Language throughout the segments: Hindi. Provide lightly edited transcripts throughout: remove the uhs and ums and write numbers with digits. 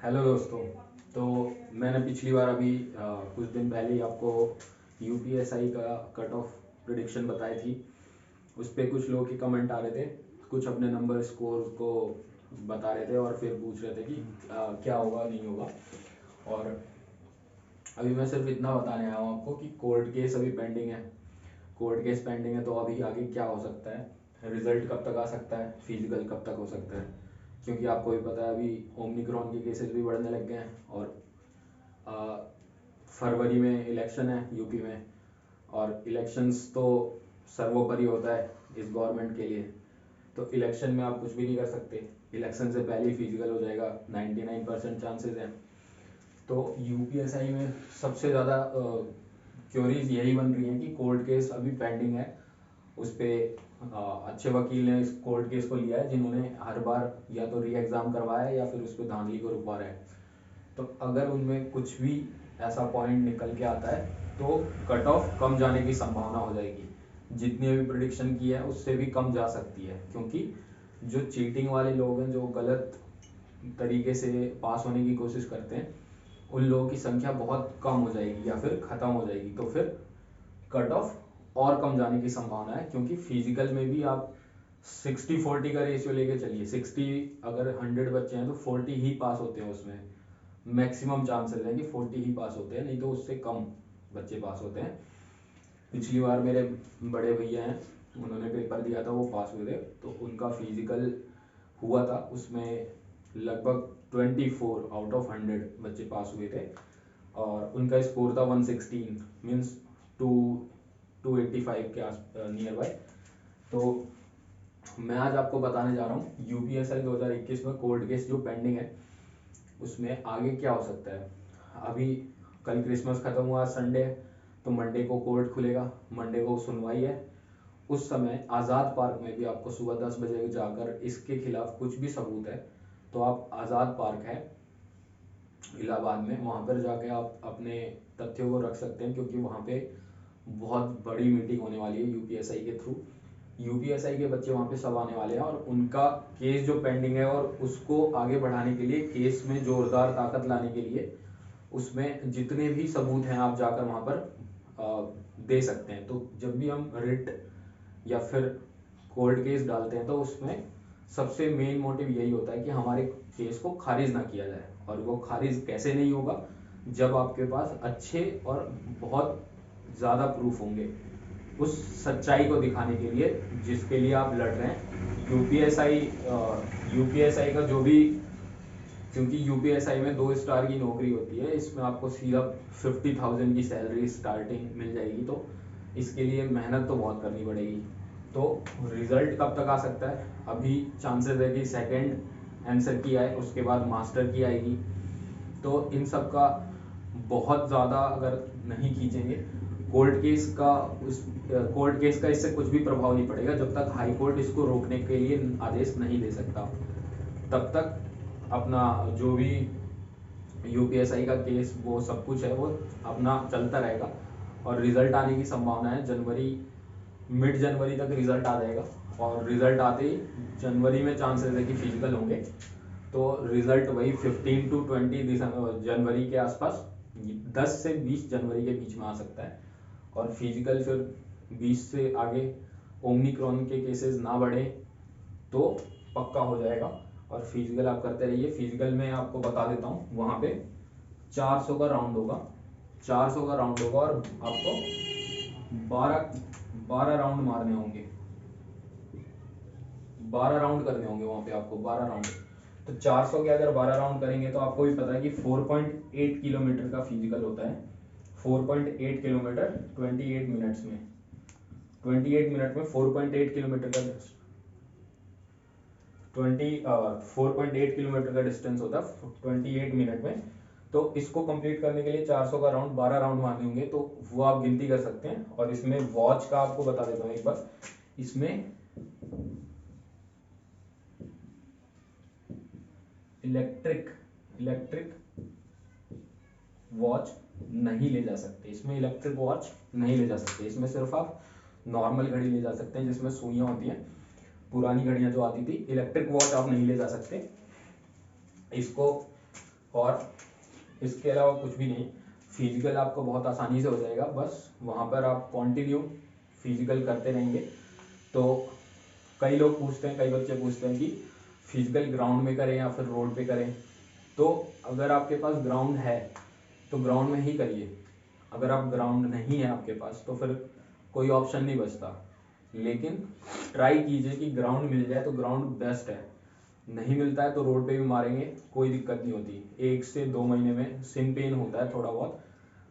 हेलो दोस्तों। तो मैंने पिछली बार अभी कुछ दिन पहले ही आपको यूपीएसआई का कट ऑफ प्रिडिक्शन बताई थी। उस पर कुछ लोगों के कमेंट आ रहे थे, कुछ अपने नंबर स्कोर को बता रहे थे और फिर पूछ रहे थे कि क्या होगा नहीं होगा। और अभी मैं सिर्फ इतना बताने आया हूँ आपको कि कोर्ट केस अभी पेंडिंग है। कोर्ट केस पेंडिंग है तो अभी आगे क्या हो सकता है, रिजल्ट कब तक आ सकता है, फिजिकल कब तक हो सकता है। क्योंकि आपको भी पता है अभी ओमिक्रॉन के केसेस भी बढ़ने लग गए हैं और आ, फरवरी में इलेक्शन है यूपी में। और इलेक्शंस तो सर्वोपरि होता है इस गवर्नमेंट के लिए। तो इलेक्शन में आप कुछ भी नहीं कर सकते, इलेक्शन से पहले ही फिजिकल हो जाएगा, 99% चांसेस हैं। तो यूपीएसआई में सबसे ज़्यादा क्योरीज यही बन रही हैं कि कोर्ट केस अभी पेंडिंग है। उस पर अच्छे वकील ने इस कोर्ट केस को लिया है जिन्होंने हर बार या तो री एग्ज़ाम करवाया है या फिर उस पर धांधली को रुकवा रहे हैं। तो अगर उनमें कुछ भी ऐसा पॉइंट निकल के आता है तो कट ऑफ कम जाने की संभावना हो जाएगी। जितनी भी प्रिडिक्शन की है उससे भी कम जा सकती है, क्योंकि जो चीटिंग वाले लोग हैं, जो गलत तरीके से पास होने की कोशिश करते हैं, उन लोगों की संख्या बहुत कम हो जाएगी या फिर ख़त्म हो जाएगी। तो फिर कट ऑफ और कम जाने की संभावना है, क्योंकि फिजिकल में भी आप 60-40 का रेशियो लेके चलिए। 60 अगर 100 बच्चे हैं तो 40 ही पास होते हैं, उसमें मैक्सिमम चांसेस है कि 40 ही पास होते हैं, नहीं तो उससे कम बच्चे पास होते हैं। पिछली बार मेरे बड़े भैया हैं, उन्होंने पेपर दिया था, वो पास हुए थे। तो उनका फिजिकल हुआ था, उसमें लगभग 24 आउट ऑफ 100 बच्चे पास हुए थे और उनका स्कोर था 116, मीन्स 285 के आस नियर बाय। तो मैं आज आपको बताने जा रहा हूँ यूपीएसआई 2021 में कोर्ट केस जो पेंडिंग है उसमें आगे क्या हो सकता है। अभी कल क्रिसमस खत्म हुआ, संडे, तो मंडे को कोर्ट खुलेगा, मंडे को सुनवाई है। उस समय आज़ाद पार्क में भी आपको सुबह 10 बजे जाकर इसके खिलाफ कुछ भी सबूत है तो आप आज़ाद पार्क है इलाहाबाद में, वहाँ पर जाके आप अपने तथ्यों को रख सकते हैं, क्योंकि वहाँ पे बहुत बड़ी मीटिंग होने वाली है यूपीएसआई के थ्रू। यूपीएसआई के बच्चे वहाँ पे सब आने वाले हैं और उनका केस जो पेंडिंग है और उसको आगे बढ़ाने के लिए, केस में जोरदार ताकत लाने के लिए, उसमें जितने भी सबूत हैं आप जाकर वहाँ पर दे सकते हैं। तो जब भी हम रिट या फिर कोर्ट केस डालते हैं तो उसमें सबसे मेन मोटिव यही होता है कि हमारे केस को खारिज ना किया जाए। और वो खारिज कैसे नहीं होगा, जब आपके पास अच्छे और बहुत ज़्यादा प्रूफ होंगे उस सच्चाई को दिखाने के लिए जिसके लिए आप लड़ रहे हैं। यूपीएसआई का जो भी, क्योंकि यूपीएसआई में 2 स्टार की नौकरी होती है, इसमें आपको सीधा 50,000 की सैलरी स्टार्टिंग मिल जाएगी। तो इसके लिए मेहनत तो बहुत करनी पड़ेगी। तो रिजल्ट कब तक आ सकता है, अभी चांसेस है कि सेकेंड आंसर की आए, उसके बाद मास्टर की आएगी। तो इन सब का बहुत ज़्यादा अगर नहीं खींचेंगे कोर्ट केस का, उस कोर्ट केस का इससे कुछ भी प्रभाव नहीं पड़ेगा जब तक हाई कोर्ट इसको रोकने के लिए आदेश नहीं दे सकता। तब तक अपना जो भी यूपीएसआई का केस वो सब कुछ है वो अपना चलता रहेगा। और रिजल्ट आने की संभावना है जनवरी, मिड जनवरी तक रिजल्ट आ जाएगा। और रिजल्ट आते ही जनवरी में चांसेस है कि फिजिकल होंगे। तो रिजल्ट वही 15 to 20 जनवरी के आसपास, 10 से 20 जनवरी के बीच में आ सकता है। और फिजिकल फिर 20 से आगे ओमिक्रॉन के केसेस ना बढ़े तो पक्का हो जाएगा। और फिजिकल आप करते रहिए। फिजिकल में आपको बता देता हूँ, वहाँ पे 400 का राउंड होगा, 400 का राउंड होगा और आपको 12 राउंड मारने होंगे, 12 राउंड करने होंगे वहाँ पे आपको, 12 राउंड। तो 400 के अगर 12 राउंड करेंगे तो आपको भी पता है कि 4.8 किलोमीटर का फिजिकल होता है। 4.8 किलोमीटर 28 मिनट्स में, 28 मिनट में 4.8 किलोमीटर का 4.8 किलोमीटर का डिस्टेंस होता है 28 मिनट में। तो इसको कंप्लीट करने के लिए 400 का राउंड, 12 राउंड मारने होंगे। तो वो आप गिनती कर सकते हैं। और इसमें वॉच का आपको बता देता हूँ एक बार, इसमें इलेक्ट्रिक इलेक्ट्रिक वॉच नहीं ले जा सकते, इसमें इलेक्ट्रिक वॉच नहीं ले जा सकते। इसमें सिर्फ आप नॉर्मल घड़ी ले जा सकते हैं जिसमें सुइयां होती हैं, पुरानी घड़ियां जो आती थी। इलेक्ट्रिक वॉच आप नहीं ले जा सकते। इसको और इसके अलावा कुछ भी नहीं। फिजिकल आपको बहुत आसानी से हो जाएगा, बस वहाँ पर आप कंटिन्यू फिजिकल करते रहेंगे। तो कई लोग पूछते हैं, कई बच्चे पूछते हैं कि फिजिकल ग्राउंड में करें या फिर रोड पे करें। तो अगर आपके पास ग्राउंड है तो ग्राउंड में ही करिए, अगर आप ग्राउंड नहीं है आपके पास तो फिर कोई ऑप्शन नहीं बचता। लेकिन ट्राई कीजिए कि ग्राउंड मिल जाए तो ग्राउंड बेस्ट है, नहीं मिलता है तो रोड पे भी मारेंगे, कोई दिक्कत नहीं होती। 1 से 2 महीने में सिन पेन होता है थोड़ा बहुत,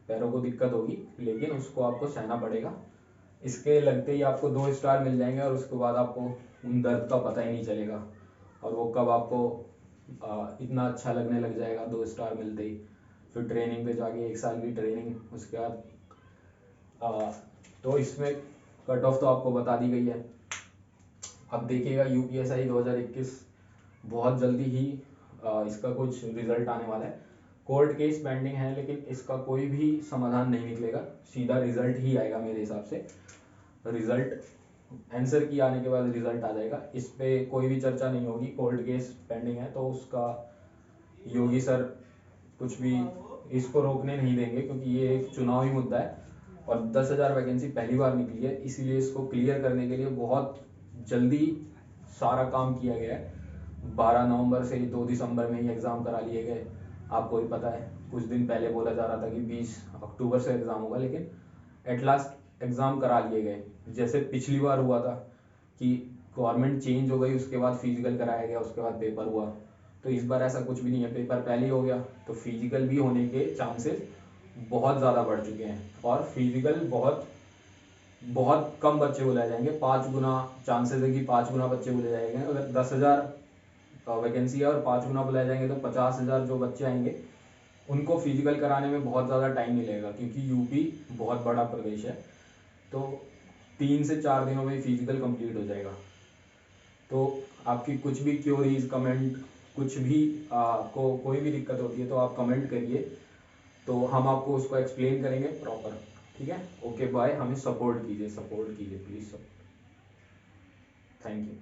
पैरों को दिक्कत होगी, लेकिन उसको आपको सहना पड़ेगा। इसके लगते ही आपको 2 स्टार मिल जाएंगे और उसके बाद आपको उन दर्द का पता ही नहीं चलेगा, और वो कब आपको इतना अच्छा लगने लग जाएगा 2 स्टार मिलते ही। फिर ट्रेनिंग पे जाके 1 साल की ट्रेनिंग, उसके बाद तो इसमें कट ऑफ तो आपको बता दी गई है। अब देखिएगा यूपीएसआई 2021 बहुत जल्दी ही इसका कुछ रिजल्ट आने वाला है। कोर्ट केस पेंडिंग है, लेकिन इसका कोई भी समाधान नहीं निकलेगा, सीधा रिजल्ट ही आएगा मेरे हिसाब से। रिजल्ट आंसर की आने के बाद रिजल्ट आ जाएगा, इस पे कोई भी चर्चा नहीं होगी। कोर्ट केस पेंडिंग है तो उसका योगी सर कुछ भी इसको रोकने नहीं देंगे, क्योंकि ये एक चुनावी मुद्दा है और 10,000 वैकेंसी पहली बार निकली है, इसीलिए इसको क्लियर करने के लिए बहुत जल्दी सारा काम किया गया है। 12 नवंबर से 2 दिसंबर में ही एग्ज़ाम करा लिए गए। आपको भी पता है कुछ दिन पहले बोला जा रहा था कि 20 अक्टूबर से एग्ज़ाम होगा, लेकिन एट लास्ट एग्ज़ाम करा लिए गए। जैसे पिछली बार हुआ था कि गवर्नमेंट चेंज हो गई, उसके बाद फिजिकल कराया गया, उसके बाद पेपर हुआ। तो इस बार ऐसा कुछ भी नहीं है, पेपर पहले ही हो गया, तो फिजिकल भी होने के चांसेस बहुत ज़्यादा बढ़ चुके हैं। और फिजिकल बहुत बहुत कम बच्चे बुलाए जाएंगे, 5 गुना चांसेस है कि 5 गुना बच्चे बुलाए जाएंगे। अगर 10,000 वैकेंसी है और 5 गुना बुलाए जाएंगे तो 50,000 जो बच्चे आएंगे उनको फिजिकल कराने में बहुत ज़्यादा टाइम नहीं लगेगा, क्योंकि यूपी बहुत बड़ा प्रदेश है। तो 3 से 4 दिनों में फिजिकल कंप्लीट हो जाएगा। तो आपकी कुछ भी क्योरीज, कमेंट, कुछ भी को कोई भी दिक्कत होती है तो आप कमेंट करिए, तो हम आपको उसको एक्सप्लेन करेंगे प्रॉपर। ठीक है, ओके बाय। हमें सपोर्ट कीजिए प्लीज़। Thank you.